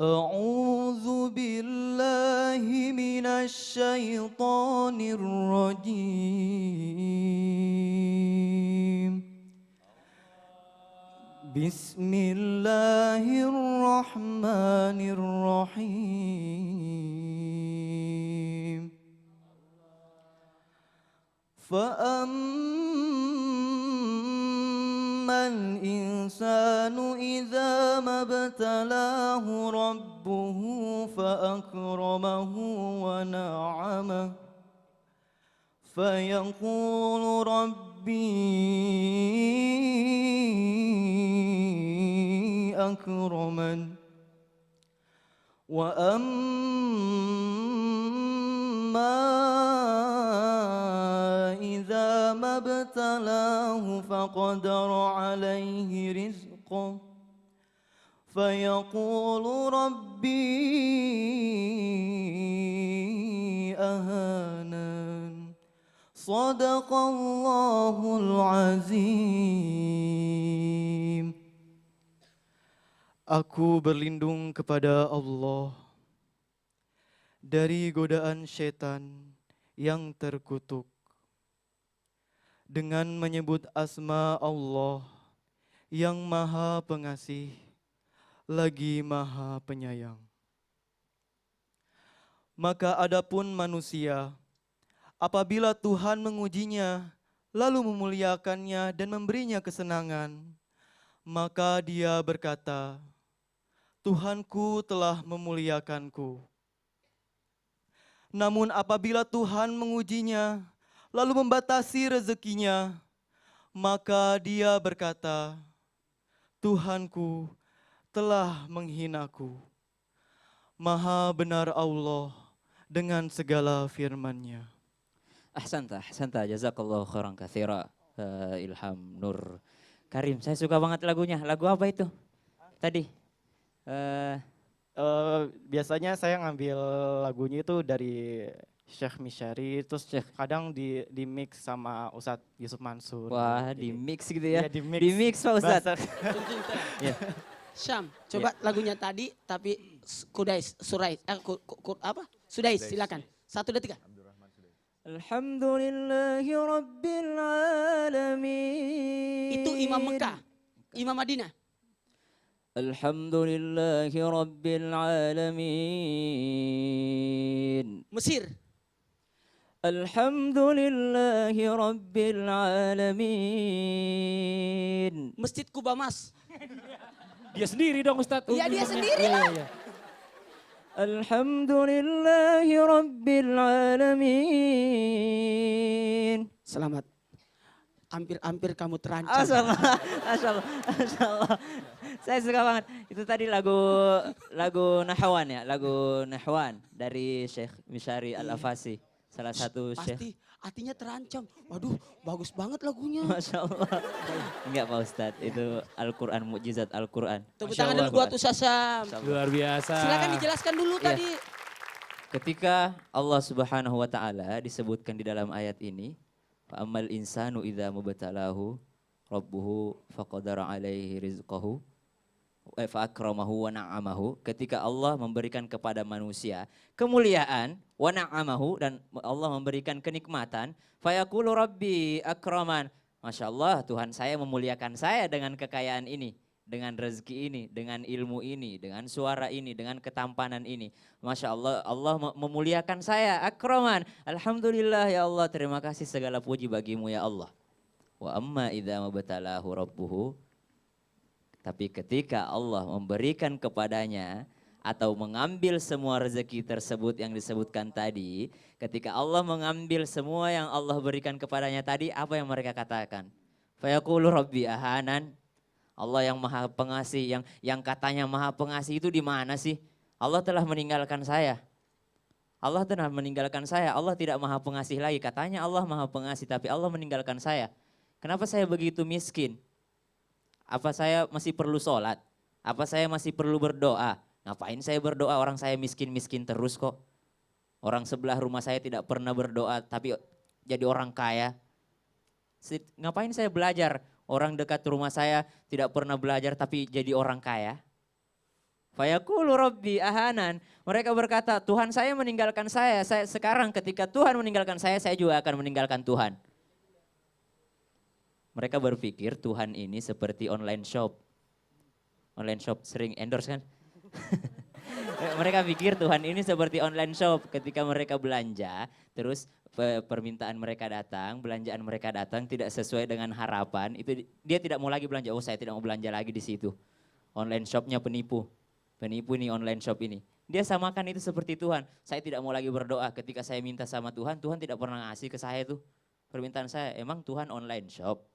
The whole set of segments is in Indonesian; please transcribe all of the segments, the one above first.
أعوذ بالله من الشيطان الرجيم بسم الله الرحمن الرحيم فأما الإنسان إذا ما ابتلاه ربه فأكرمه ونعمه فيقول ربي أكرمن وأما إذا ما ابتلاه فقدر عليه رزقه فيقول ربي أهانن صدق الله العظيم. Aku berlindung kepada Allah dari godaan syaitan yang terkutuk dengan menyebut asma Allah yang Maha Pengasih lagi Maha Penyayang. Maka adapun manusia, apabila Tuhan mengujinya, lalu memuliakannya dan memberinya kesenangan, maka dia berkata, Tuhanku telah memuliakanku. Namun apabila Tuhan mengujinya, lalu membatasi rezekinya, maka dia berkata, Tuhanku telah menghinaku. Maha benar Allah dengan segala firman-Nya. Ahsanta, jazakallahu khairan katsira. Ilham Nur Karim, saya suka banget lagunya. Lagu apa itu? Tadi? Biasanya saya ngambil lagunya itu dari Syekh Misyari, terus kadang di mix sama Ustadz Yusuf Mansur. Wah, Jadi, di mix gitu ya? Iya, di mix Pak Ustadz. Ya. Syam, coba lagunya tadi tapi Sudais, silakan. 1, 2, 3. Alhamdulillahi Rabbil Alamin. Itu Imam Mekah, Imam Madinah. Alhamdulillahi Rabbil Alamin. Mesir. Alhamdulillahi Rabbil Alamin. Masjid Kuba Mas. Dia sendiri dong Ustadz. Iya dia sendiri lah. Alhamdulillahi Rabbil Alamin. Selamat. Hampir kamu terancam. Masyaallah. Saya suka banget. Itu tadi lagu Nahwan ya, lagu Nahwan dari Syekh Misyari Al-Afasi. Salah satu Syekh. Pasti hatinya terancam. Waduh, bagus banget lagunya. Masya Allah. Enggak Pak Ustadz, itu Al-Quran, mukjizat Al-Quran. Tepuk tangan dulu buat Ustaz Syam. Luar biasa. Silakan dijelaskan dulu tadi. Ketika Allah Subhanahu wa taala disebutkan di dalam ayat ini, fa'amal insanu idza mubtalahu rabbuhu faqadara alaihi rizqahu fa akramahu wa na'amahu. Ketika Allah memberikan kepada manusia kemuliaan wa na'amahu dan Allah memberikan kenikmatan, fa yaqulu rabbi akraman. Masya Allah, Tuhan saya memuliakan saya dengan kekayaan ini, dengan rezeki ini, dengan ilmu ini, dengan suara ini, dengan ketampanan ini. Masya Allah, Allah memuliakan saya, akraman. Alhamdulillah ya Allah, terima kasih segala puji bagimu ya Allah. Wa amma idza mabtalahu rabbuhu. Tapi ketika Allah memberikan kepadanya atau mengambil semua rezeki tersebut yang disebutkan tadi, ketika Allah mengambil semua yang Allah berikan kepadanya tadi, apa yang mereka katakan? Fayaqulu rabbi ahanan. Allah yang maha pengasih, yang katanya maha pengasih itu di mana sih? Allah telah meninggalkan saya. Allah telah meninggalkan saya. Allah tidak maha pengasih lagi. Katanya Allah maha pengasih, tapi Allah meninggalkan saya. Kenapa saya begitu miskin? Apa saya masih perlu sholat? Apa saya masih perlu berdoa? Ngapain saya berdoa? Orang saya miskin-miskin terus kok. Orang sebelah rumah saya tidak pernah berdoa, tapi jadi orang kaya. Ngapain saya belajar? Orang dekat rumah saya tidak pernah belajar tapi jadi orang kaya. Fayaqulu rabbi ahanan. Mereka berkata, Tuhan saya meninggalkan saya. Sekarang ketika Tuhan meninggalkan saya juga akan meninggalkan Tuhan. Mereka berpikir Tuhan ini seperti online shop. Online shop sering endorse kan? Mereka pikir Tuhan ini seperti online shop. Ketika mereka belanja, terus permintaan mereka datang, belanjaan mereka datang tidak sesuai dengan harapan, itu dia tidak mau lagi belanja. Oh, saya tidak mau belanja lagi di situ. Online shopnya penipu. Penipu nih online shop ini. Dia samakan itu seperti Tuhan. Saya tidak mau lagi berdoa. Ketika saya minta sama Tuhan, Tuhan tidak pernah ngasih ke saya tuh permintaan saya. Emang Tuhan online shop?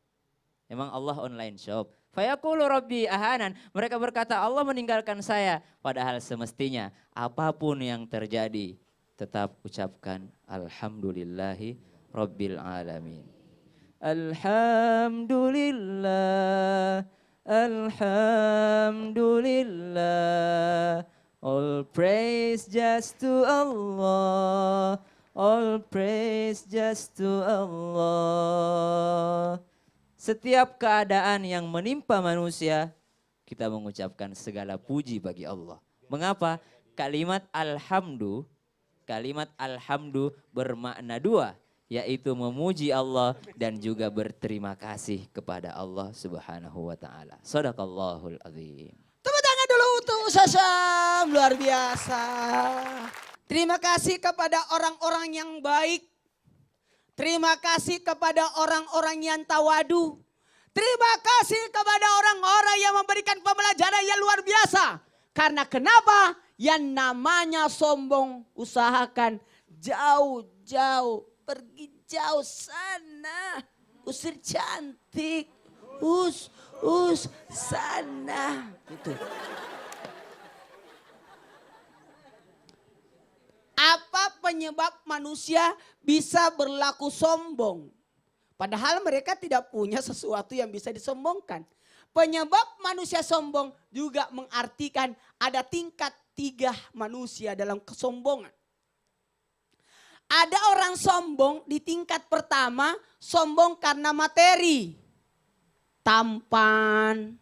Emang Allah online shop? Fayaqulu rabbi ahanan. Mereka berkata Allah meninggalkan saya. Padahal semestinya apapun yang terjadi, tetap ucapkan alhamdulillahi rabbil alamin. Alhamdulillah, alhamdulillah. All praise just to Allah. All praise just to Allah. Setiap keadaan yang menimpa manusia, kita mengucapkan segala puji bagi Allah. Mengapa? Kalimat alhamdu bermakna dua, yaitu memuji Allah dan juga berterima kasih kepada Allah Subhanahu wa taala. Shadaqallahul azim. Tepuk tangan dulu untuk Ustaz Syam, luar biasa. Terima kasih kepada orang-orang yang baik. Terima kasih kepada orang-orang yang tawadu. Terima kasih kepada orang-orang yang memberikan pembelajaran yang luar biasa. Karena kenapa? Yang namanya sombong, usahakan jauh-jauh, pergi jauh sana. Usir cantik, sana. Gitu. Apa penyebab manusia bisa berlaku sombong? Padahal mereka tidak punya sesuatu yang bisa disombongkan. Penyebab manusia sombong juga mengartikan ada tingkat 3 manusia dalam kesombongan. Ada orang sombong di tingkat pertama, sombong karena materi. Tampan,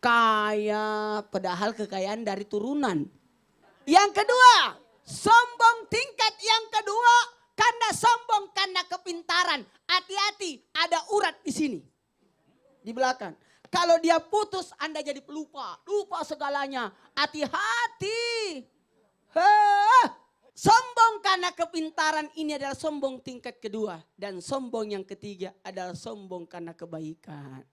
kaya, padahal kekayaan dari turunan. Yang kedua, sombong tingkat yang kedua karena sombong karena kepintaran. Hati-hati, ada urat di sini. Di belakang. Kalau dia putus, Anda jadi pelupa. Lupa segalanya. Hati-hati. Sombong karena kepintaran ini adalah sombong tingkat kedua. Dan sombong yang ketiga adalah sombong karena kebaikan.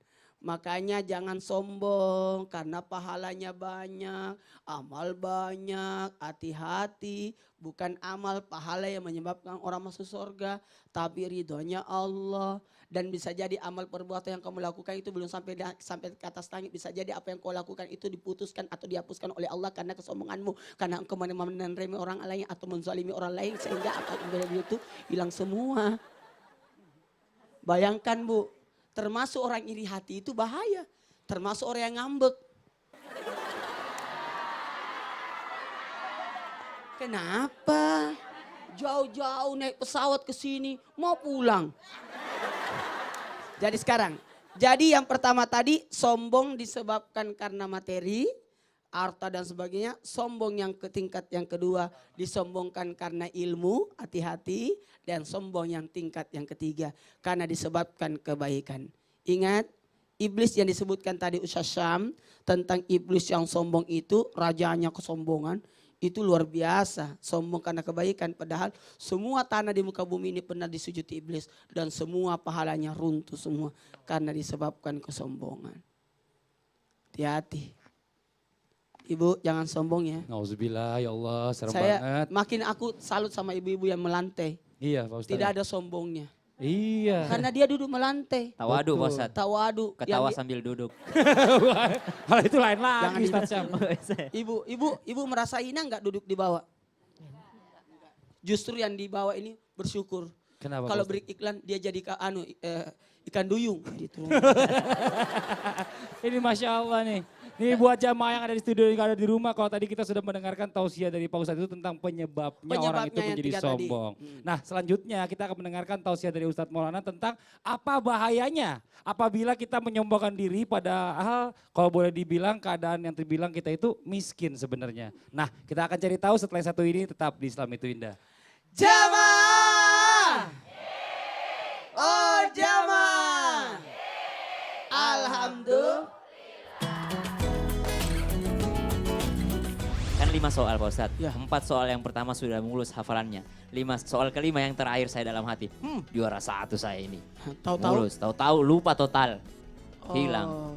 Makanya jangan sombong karena pahalanya banyak, amal banyak, hati-hati. Bukan amal pahala yang menyebabkan orang masuk surga, tapi ridhonya Allah. Dan bisa jadi amal perbuatan yang kamu lakukan itu belum sampai ke atas langit. Bisa jadi apa yang kau lakukan itu diputuskan atau dihapuskan oleh Allah karena kesombonganmu. Karena engkau menerima orang lain atau menzalimi orang lain sehingga apa itu hilang semua. Bayangkan Bu. Termasuk orang iri hati itu bahaya. Termasuk orang yang ngambek. Kenapa? Jauh-jauh naik pesawat ke sini mau pulang. Jadi sekarang. Jadi yang pertama tadi sombong disebabkan karena materi, harta dan sebagainya. Sombong yang ke tingkat yang kedua disombongkan karena ilmu, hati-hati. Dan sombong yang tingkat yang ketiga karena disebabkan kebaikan. Ingat iblis yang disebutkan tadi Ustaz Syam tentang iblis yang sombong itu rajanya kesombongan. Itu luar biasa, sombong karena kebaikan. Padahal semua tanah di muka bumi ini pernah disujudi iblis. Dan semua pahalanya runtuh semua karena disebabkan kesombongan. Hati-hati. Ibu jangan sombong ya. Nauzubillah ya Allah, serem Saya banget. makin aku salut sama ibu-ibu yang melantai. Iya Pak Ustadz. Tidak ada sombongnya. Iya. Karena dia duduk melantai. Tawadu Pak Betul. Ustadz. Tawadu. Ketawa Yang sambil duduk. Hal itu lain Jangan lagi Ustadz Syam. ibu merasa hina nggak duduk di bawah? Justru yang di bawah ini bersyukur. Kenapa? Kalau Pak Ustadz? beri iklan dia jadi ikan duyung gitu. Ini Masya Allah nih. Nih buat jamaah yang ada di studio yang ada di rumah, kalau tadi kita sudah mendengarkan tausiah dari Pak Ustadz itu tentang penyebabnya orang itu Penyebabnya yang menjadi 3 tadi. sombong. Nah selanjutnya kita akan mendengarkan tausiah dari Ustadz Maulana tentang apa bahayanya apabila kita menyombongkan diri padahal kalau boleh dibilang keadaan yang terbilang kita itu miskin sebenarnya. Nah kita akan cari tahu setelah satu ini, tetap di Islam itu Indah. Jamaah. Oh jamaah. Alhamdulillah. Kan 5 soal Pak Ustadz. Ya. 4 soal yang pertama sudah mulus hafalannya. 5 soal kelima yang terakhir saya dalam hati. Juara 1 saya ini. Tahu-tahu. Mulus, tahu-tahu lupa total. Hilang. Oh.